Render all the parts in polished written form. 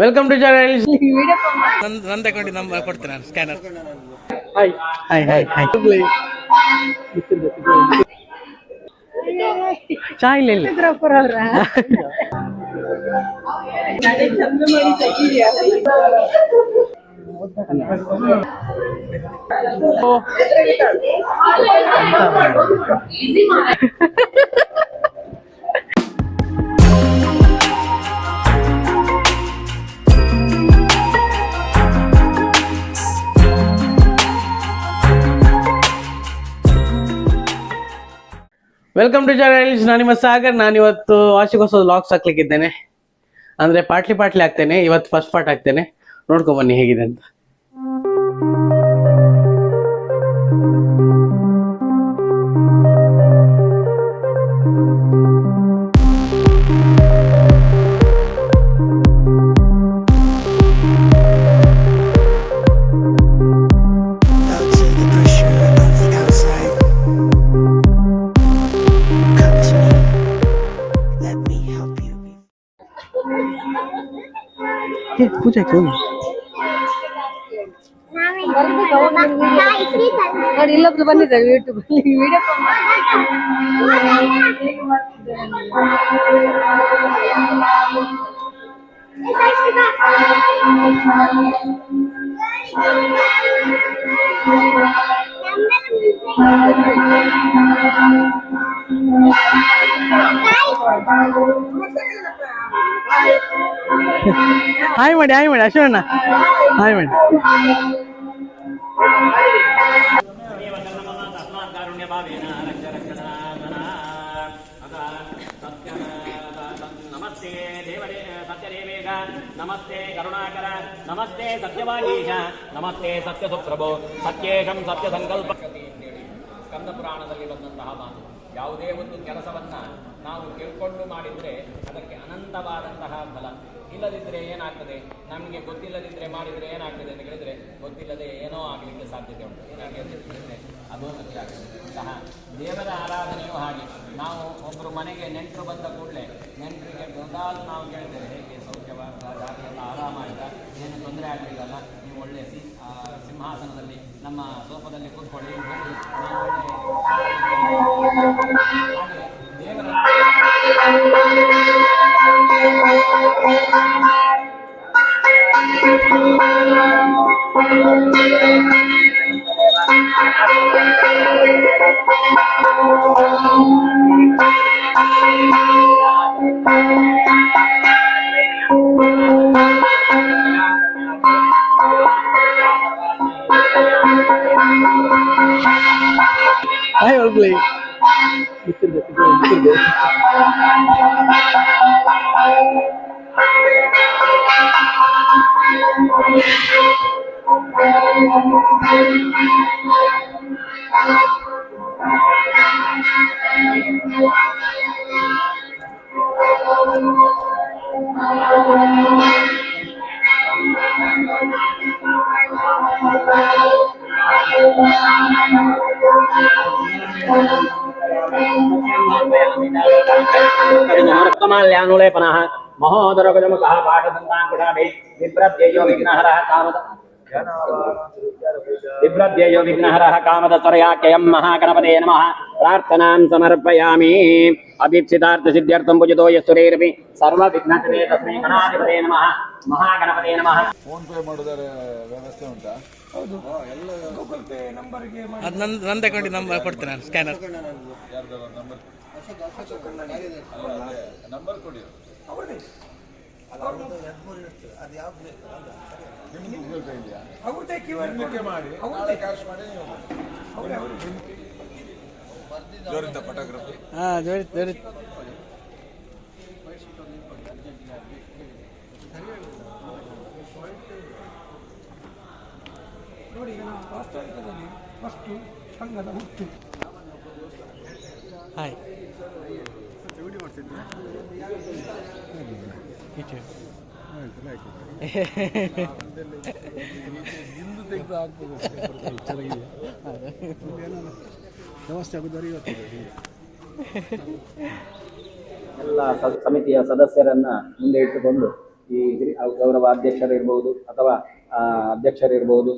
Welcome to channel. ನನ್ನ account number ಕೊಡ್ತೇನೆ ನಾನು, scanner. Hi hi hi hi. ಚಾ ಇಲ್ಲ ವೆಲ್ಕಮ್ ಟು ಚಾನಲ್. ನಾನು ನಿಮ್ಮ ಸಾಗರ್. ನಾನಿವತ್ತು ವಾರ್ಷಿಕೋತ್ಸವ ಲಾಗ್ಸ್ ಹಾಕ್ಲಿಕ್ಕಿದ್ದೇನೆ. ಅಂದರೆ ಪಾಟ್ಲಿ ಹಾಕ್ತೇನೆ. ಇವತ್ತು ಫಸ್ಟ್ ಪಾರ್ಟ್ ಹಾಕ್ತೇನೆ, ನೋಡ್ಕೊಂಬನ್ನಿ ಹೇಗಿದೆ ಅಂತ. ಪೂಜೆ ನೋಡಿ, ಇಲ್ಲೊಬ್ರು ಬಂದಿದ್ದಾರೆ ಯೂಟ್ಯೂಬ್ ವಿಡಿಯೋ. ಹಾಯ್ ಮಾಡಿ ಅಶ್ವಣ್ಣ, ಹಾಯ್ ಮಾಡಿ. ನಮಸ್ತೆ ದೇವರೇ ಸತ್ಯದೇವೇಗ, ನಮಸ್ತೆ ಕರುಣಾಕರ, ನಮಸ್ತೆ ಸತ್ಯವಾಗೀಶ, ನಮಸ್ತೆ ಸತ್ಯ ಸುಪ್ರಭೋ, ಸತ್ಯೇಶಂ ಸತ್ಯ ಸಂಕಲ್ಪ. ಸ್ಕಂದ ಪುರಾಣದಲ್ಲಿ ಬಂದಂತಹ ಮಾತು, ಯಾವುದೇ ಒಂದು ಕೆಲಸವನ್ನ ನಾವು ತಿಳ್ಕೊಂಡು ಮಾಡಿದರೆ ಅದಕ್ಕೆ ಅನಂತವಾದಂತಹ ಫಲ. ಇಲ್ಲದಿದ್ದರೆ ಏನಾಗ್ತದೆ, ನಮಗೆ ಗೊತ್ತಿಲ್ಲದಿದ್ದರೆ ಮಾಡಿದರೆ ಏನಾಗ್ತದೆ ಅಂತ ಹೇಳಿದರೆ, ಗೊತ್ತಿಲ್ಲದೆ ಏನೋ ಆಗಲಿಕ್ಕೆ ಸಾಧ್ಯತೆ ಉಂಟು. ಏನಾಗಿ ಅಂತ ಹೇಳಿದರೆ ಅದು ಮುಖ್ಯ ಆಗ್ತದೆ. ಸಹ ದೇವರ ಆರಾಧನೆಯೂ ಹಾಗೆ. ನಾವು ಒಬ್ಬರು ಮನೆಗೆ ನೆಂಟರು ಬಂದ ಕೂಡಲೇ ನೆಂಟರಿಗೆ ಮೊದಲು ನಾವು ಕೇಳ್ತೇವೆ, ಹೇಗೆ ಸೌಖ್ಯವಾದ, ದಾರಿ ಎಲ್ಲ ಆರಾಮಾಯಿತಾ, ಏನು ತೊಂದರೆ ಆಗಲಿಲ್ಲಲ್ಲ, ನೀವು ಒಳ್ಳೆ ಸಿಂಹಾಸನದಲ್ಲಿ ನಮ್ಮ ಸೋಫದಲ್ಲಿ ಕೂತ್ಕೊಳ್ಳಿ, ಹಾಗೆ ದೇವರ ಹಾಯ್ ಒಳ್ಳೆ ಕಮಾಲ್ಯಾನುಲೇಪನಃ ಮಹೋದರಗಜಮುಖಃ ಪಾಠದಂತಾಂಕುಶಾಭಿ ವಿಭ್ರದ್ಯೇಯೋ ವಿಘ್ನಹರಃ ಕಾಮದ ವಿಭ್ರದ್ಯೇಯೋ ವಿಘ್ನಹರಃ ಕಾಮದಸ್ವರಯಾಖ್ಯಯಂ ಮಹಾಗಣಪತೇ ನಮಃ. ಪ್ರಾರ್ಥನಾಂ ಸಮರ್ಪಯಾಮಿ. ಅಭೀಪ್ಸಿತಾರ್ಥ ಸಿದ್ಧ್ಯರ್ಥಂ ಪೂಜಿತೋ ಯಸ್ತುರೇರಪಿ ಸರ್ವ ವಿಘ್ನತೆ ತಸ್ಮೈ ಗಣಾಧಿಪತೇ ನಮಃ. ಮಹಾಗಣಪತೇ ನಮಃ. ಫೋನ್ ಪೇ ಮಾಡೋದರ ವ್ಯವಸ್ಥೆ ಉಂಟಾ? ಹೌದು, ಗೂಗಲ್ ಪೇ ನಂಬರ್ಗೆ ಅದು ನನ್ನ ಅಕೌಂಟ್ ನಂಬರ್ ಕೊಡ್ತೇನೆ ನಾನು, ಸ್ಕ್ಯಾನರ್. ಯಾರ್ದಾರ ನಂಬರ್ ನಂಬರ್ ಕೊಡಿ. ಅವ್ರದ್ದೇ ನಿಮ್ಗೆ ಗೂಗಲ್ ಪೇ ಇದೆಯಾ? ಅವ್ರದ್ದೇ QR ಮಾಡಿ, ಕ್ಯಾಶ್ ಮಾಡಿ ನೀವು ಜೋರಿಂದ ಫೋಟೋಗ್ರಫಿ. ಹಾಂ, ಜೋರಿ ನೋಡಿ. ನಾವು ವಾಸ್ತವಿಕದಲ್ಲಿ ಫಸ್ಟು ಸಂಘದ ಹುಟ್ಟು. ಹಾಯ್ ವಿಡಿಯೋ ಮಾಡ್ತಿದ್ದೆ. ಹಿಂದೂ ತೆಗೆದು ಹಾಕ್ಬೋದು, ಚೆನ್ನಾಗಿದೆ. ಸಮಸ್ಯೆ ಆಗೋದಾರಿ ಇವತ್ತಿದೆ. ಎಲ್ಲ ಸಮಿತಿಯ ಸದಸ್ಯರನ್ನ ಮುಂದೆ ಇಟ್ಟುಕೊಂಡು ಈ ಗೌರವ ಅಧ್ಯಕ್ಷರಿರ್ಬೋದು ಅಥವಾ ಅಧ್ಯಕ್ಷರಿರ್ಬೋದು,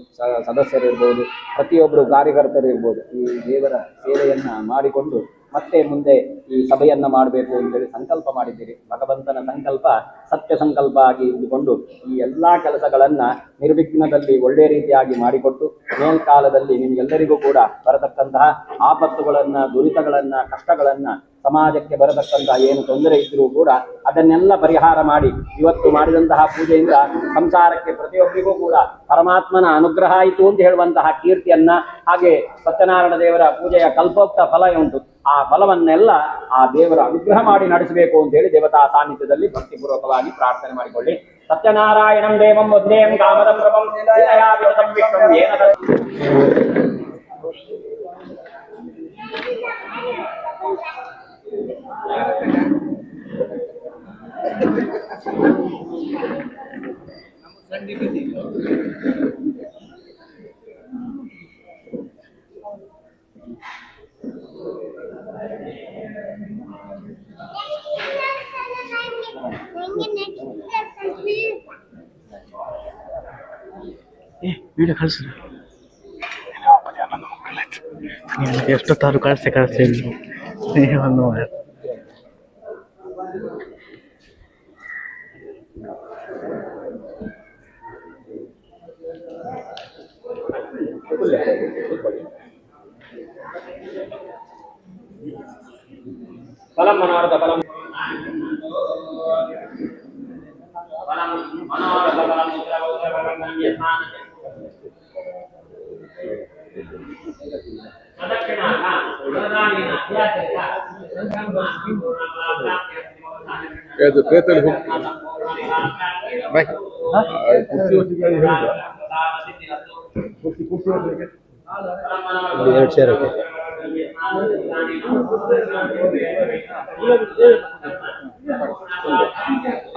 ಸದಸ್ಯರಿರ್ಬೋದು, ಪ್ರತಿಯೊಬ್ಬರು ಕಾರ್ಯಕರ್ತರು ಇರ್ಬೋದು, ಈ ದೇವರ ಸೇವೆಯನ್ನ ಮಾಡಿಕೊಂಡು ಮತ್ತೆ ಮುಂದೆ ಈ ಸಭೆಯನ್ನ ಮಾಡಬೇಕು ಅಂತೇಳಿ ಸಂಕಲ್ಪ ಮಾಡಿದ್ದೀರಿ. ಭಗವಂತನ ಸಂಕಲ್ಪ ಸತ್ಯ ಸಂಕಲ್ಪ ಆಗಿ ಇದ್ದುಕೊಂಡು ಈ ಎಲ್ಲಾ ಕೆಲಸಗಳನ್ನ ನಿರ್ವಿಘ್ನದಲ್ಲಿ ಒಳ್ಳೆ ರೀತಿಯಾಗಿ ಮಾಡಿಕೊಟ್ಟು ಮೇಲ್ಕಾಲದಲ್ಲಿ ನಿಮ್ಗೆಲ್ಲರಿಗೂ ಕೂಡ ಬರತಕ್ಕಂತಹ ಆಪತ್ತುಗಳನ್ನ, ದುರಿತಗಳನ್ನ, ಕಷ್ಟಗಳನ್ನ, ಸಮಾಜಕ್ಕೆ ಬರತಕ್ಕಂತಹ ಏನು ತೊಂದರೆ ಇದ್ರೂ ಕೂಡ ಅದನ್ನೆಲ್ಲ ಪರಿಹಾರ ಮಾಡಿ ಇವತ್ತು ಮಾಡಿದಂತಹ ಪೂಜೆಯಿಂದ ಸಂಸಾರಕ್ಕೆ ಪ್ರತಿಯೊಬ್ಬರಿಗೂ ಕೂಡ ಪರಮಾತ್ಮನ ಅನುಗ್ರಹ ಆಯಿತು ಅಂತ ಹೇಳುವಂತಹ ಕೀರ್ತಿಯನ್ನ, ಹಾಗೆ ಸತ್ಯನಾರಾಯಣ ದೇವರ ಪೂಜೆಯ ಕಲ್ಪೋಕ್ತ ಫಲ ಉಂಟು, ಆ ಫಲವನ್ನೆಲ್ಲ ಆ ದೇವರ ಅನುಗ್ರಹ ಮಾಡಿ ನಡೆಸಬೇಕು ಅಂತ ಹೇಳಿ ದೇವತಾ ಸಾನ್ನಿಧ್ಯದಲ್ಲಿ ಭಕ್ತಿಪೂರ್ವಕವಾಗಿ ಪ್ರಾರ್ಥನೆ ಮಾಡಿಕೊಳ್ಳಿ. ಸತ್ಯನಾರಾಯಣಂ ದೇವಂ ವಂದೇಂ ಕಾಮದಂ ಪ್ರಭಂ ಲೀಲಯಾಭಿರತಂ ವಿಷ್ಣುಂ ಯೇನ ವಿಡಿಯೋ ಕಳಿಸ್ರಿ. ಎಷ್ಟೊತ್ತಾದ್ರು ಕಳಿಸಿ ಒಂದು ಫಲಂ ಮನೋರಥ ಫಲಂ ಮನೋರಥ ಫಲಂ ಅದು ಪ್ರೇತಲ್ಲಿ ಹೋಗಿ ಬಾಯ್ ಎರಡು ಸೇರ್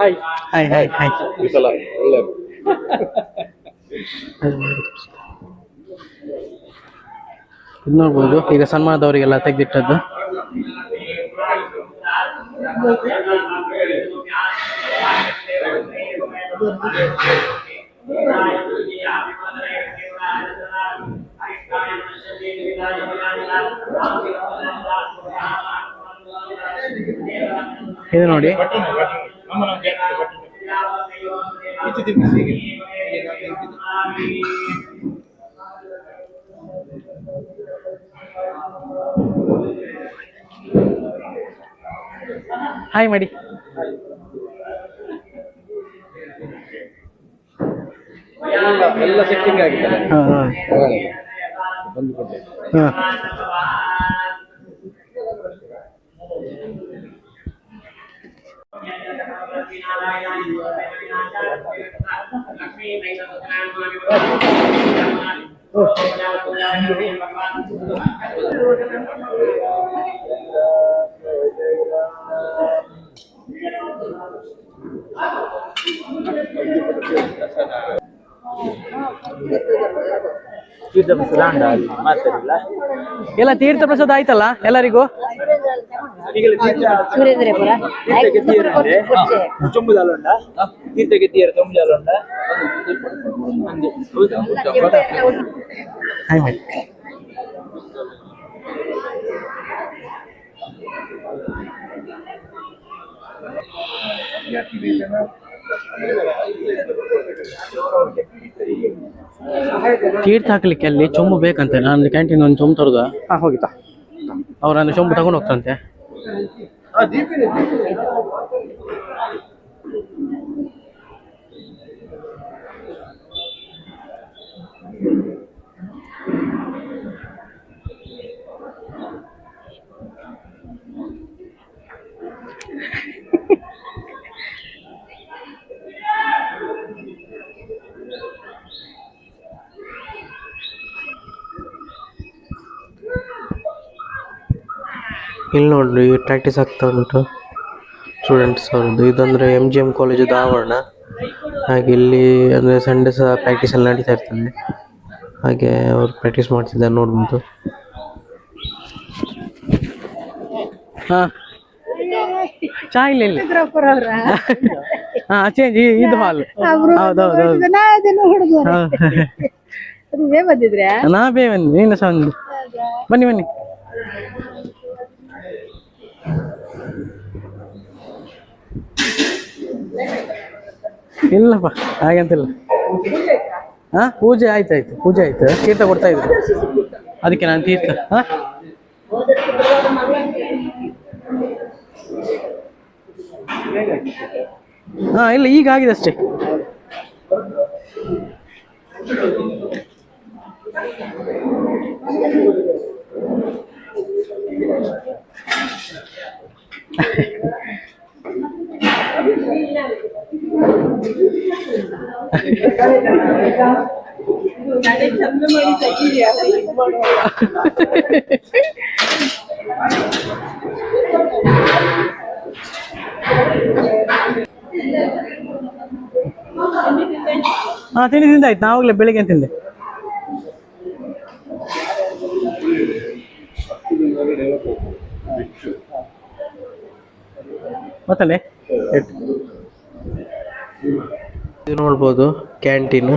ಹಾಯ್ ಹಾಯ್ ಹಾಯ್ ಹಾಯ್ ಈ ಸಲ ಒಳ್ಳೆ ಇದು ನೋಡ್ಬೋದು. ಈಗ ಸನ್ಮಾನದವರಿಗೆಲ್ಲ ತೆಗೆದಿಟ್ಟದ್ದು. ಇದು ನೋಡಿ, ಹಾಯ್ ಮಾಡಿ. ಎಲ್ಲ ಸೆಟ್ಟಿಂಗ್ ಆಗಿದೆ. ಎಲ್ಲ ತೀರ್ಥ ಪ್ರಸಾದ ಆಯ್ತಲ್ಲ ಎಲ್ಲರಿಗೂ? ತೀರ್ಥ ಹಾಕ್ಲಿಕ್ಕೆ ಅಲ್ಲಿ ಚೊಂಬು ಬೇಕಂತೆ. ನಾನು ಕ್ಯಾಂಟೀನ್ ಒಂದು ಚೊಂಬು ತರುದ ಹೋಗಿತ್ತಾ ಅವ್ರನ್ನ ಚೊಂಬು ತಗೊಂಡು ಹೋಗ್ತಂತೆ. ಇಲ್ಲಿ ನೋಡ್ರಿ ಪ್ರಾಕ್ಟೀಸ್ ಆಗ್ತಾ ಉಂಟು ಸ್ಟೂಡೆಂಟ್ಸ್ ಅವ್ರದ್ದು. ಇದಂದ್ರೆ MGM ಕಾಲೇಜದ ಆವರಣ. ಹಾಗೆ ಇಲ್ಲಿ ಅಂದ್ರೆ ಸಂಡೇ ಸಹ ಪ್ರಾಕ್ಟೀಸ್ ಎಲ್ಲ ನಡೀತಾ ಇರ್ತದೆ. ಹಾಗೆ ಅವ್ರು ಪ್ರಾಕ್ಟೀಸ್ ಮಾಡ್ತಿದ್ದಾರೆ ನೋಡ್ಬೋದು. ಹಾ ಚಾ ಇಲ್ಲ ಇಲ್ಲಿ ಹಾ ಚೇಂಜ್ ಇದು ಹಾಲ್ ಹೌದೌದು ನಾ ಬೇ ಬನ್ನಿ ನೀನು ಸಹ ಒಂದು ಬನ್ನಿ ಬನ್ನಿ ಇಲ್ಲಪ್ಪ ಹಾಗಂತಿಲ್ಲ ಹಾ ಪೂಜೆ ಆಯ್ತಾಯ್ತು ಪೂಜೆ ಆಯ್ತು ತೀರ್ಥ ಕೊಡ್ತಾ ಇದ್ರು ಅದಕ್ಕೆ ನಾನು ತೀರ್ಥ ಹಾ ಹಾ ಇಲ್ಲ ಈಗ ಆಗಿದೆ ಅಷ್ಟೇ ಹಾ ತಿಂಡಿ ತಿಂದಾಯ್ತು ನಾವಾಗಲೇ ಬೆಳಿಗ್ಗೆ ತಿಂದೆ ಮತ್ತಲ್ಲೇ ಇದು ನೋಡ್ಬೋದು ಕ್ಯಾಂಟೀನ್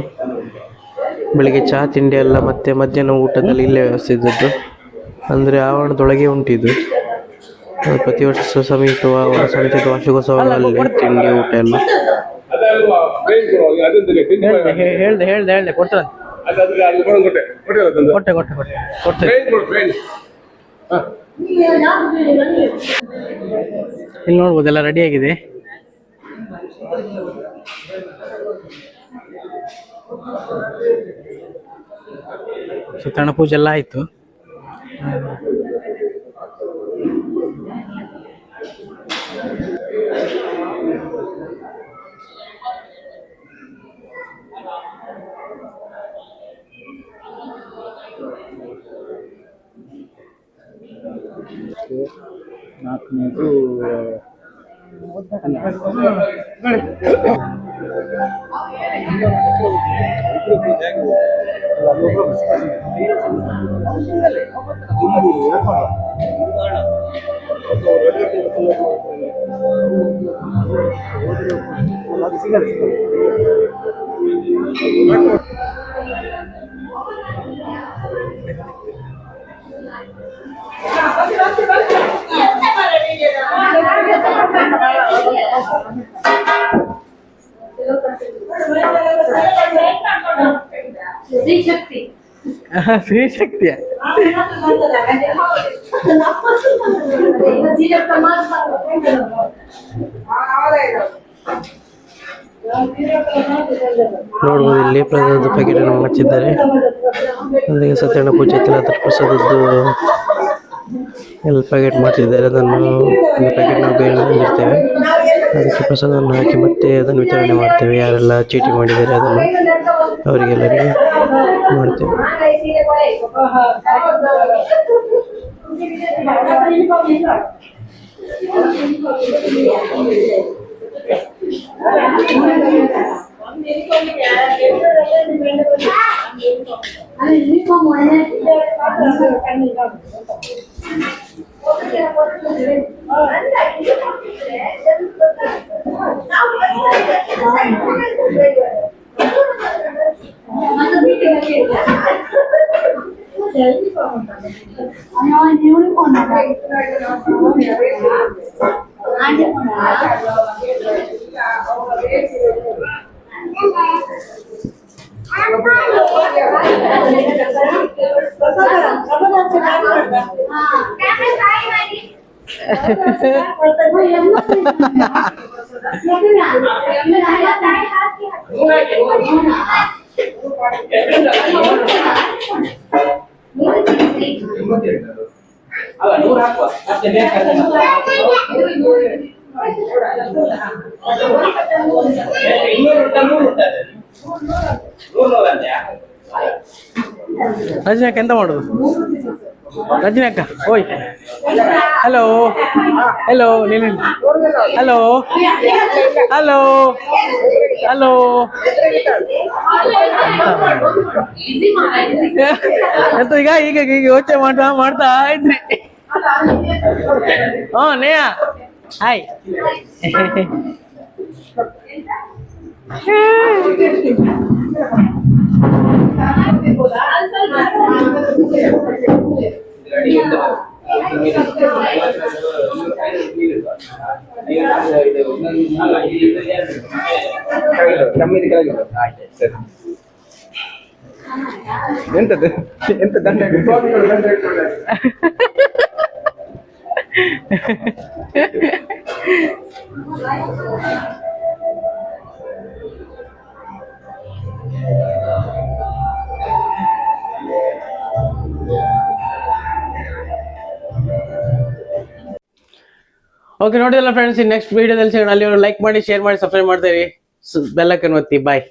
ಬೆಳಿಗ್ಗೆ ಚಹಾ ತಿಂಡಿ ಎಲ್ಲ ಮತ್ತೆ ಮಧ್ಯಾಹ್ನ ಊಟದಲ್ಲಿ ಇಲ್ಲೇ ವ್ಯವಸ್ಥೆ ಇದ್ದದ್ದು ಅಂದರೆ ಆವರಣದೊಳಗೆ ಉಂಟಿದ್ದು ಪ್ರತಿ ವರ್ಷ ಸಮೀಪವ ಸಮಿತಿಯ ವಾರ್ಷಿಕೋತ್ಸವಗಳಲ್ಲಿ ತಿಂಡಿ ಊಟ ಎಲ್ಲ ಹೇಳ್ದೆ ಕೊಡ್ತಾರೆ ಕೊಟ್ಟೆ ಇಲ್ಲಿ ನೋಡ್ಬೋದು ಎಲ್ಲ ರೆಡಿ ಆಗಿದೆ ಸತ್ಯನಾರಾಯಣ ಪೂಜೆ ಎಲ್ಲ ಆಯ್ತು ನಾಲ್ಕನೇದು ಸ್ತ್ರೀ ಶಕ್ತಿಯ ನೋಡ್ಬೋದು ಇಲ್ಲಿ ಪ್ರಸಾದದ ಪ್ಯಾಕೆಟ್ ಅನ್ನು ಮಾಡ್ತಿದ್ದಾರೆ ಅಂದ್ರೆ ಸತ್ಯನಾರಾಯಣ ಪೂಜೆ ಇತ್ತಲ್ಲ ಅದರ ಪ್ರಸಾದದ್ದು ಎಲ್ಲ ಪ್ಯಾಕೆಟ್ ಮಾಡ್ತಿದ್ದಾರೆ ಅದನ್ನು ಒಂದು ಪ್ಯಾಕೆಟ್ ನಾವು ಬೇಯಿರ್ತೇವೆ ಅದಕ್ಕೆ ಪ್ರಸಾದವನ್ನು ಹಾಕಿ ಮತ್ತೆ ಅದನ್ನು ವಿತರಣೆ ಮಾಡ್ತೇವೆ ಯಾರೆಲ್ಲ ಚೀಟಿ ಮಾಡಿದ್ದಾರೆ ಅದನ್ನು ಅವರಿಗೆಲ್ಲರಿಗೆ ಮಾಡ್ತೇವೆ ರಜನಿ ಅಕ್ಕ ಎಂತ ಮಾಡುದು ರಜನಿ ಅಕ್ಕ ಓಯ್ ಹಲೋ ಹಲೋ ನೀನು ಹಲೋ ಹಲೋ ಹಲೋ ಎಂತ ಈಗ ಈಗ ಈಗ ಯೋಚನೆ ಮಾಡ್ತಾ ಇದ್ರಿ ಹಾ ನೇಹ ಹಾಯ್. ಎಂತದ್ದು ಎಂತ ದಂಡ ಓಕೆ, ನೋಡಿದಲ್ಲ ಫ್ರೆಂಡ್ಸ್, ನೆಕ್ಸ್ಟ್ ವಿಡಿಯೋದಲ್ಲಿ ಸಿಗೋಣ. ಅಲ್ಲಿ ಲೈಕ್ ಮಾಡಿ, ಶೇರ್ ಮಾಡಿ, ಸಬ್ಸ್ಕ್ರೈಬ್ ಮಾಡ್ತೀರಿ, ಬೆಲ್ ಐಕಾನ್ ಒತ್ತಿ. ಬಾಯ್.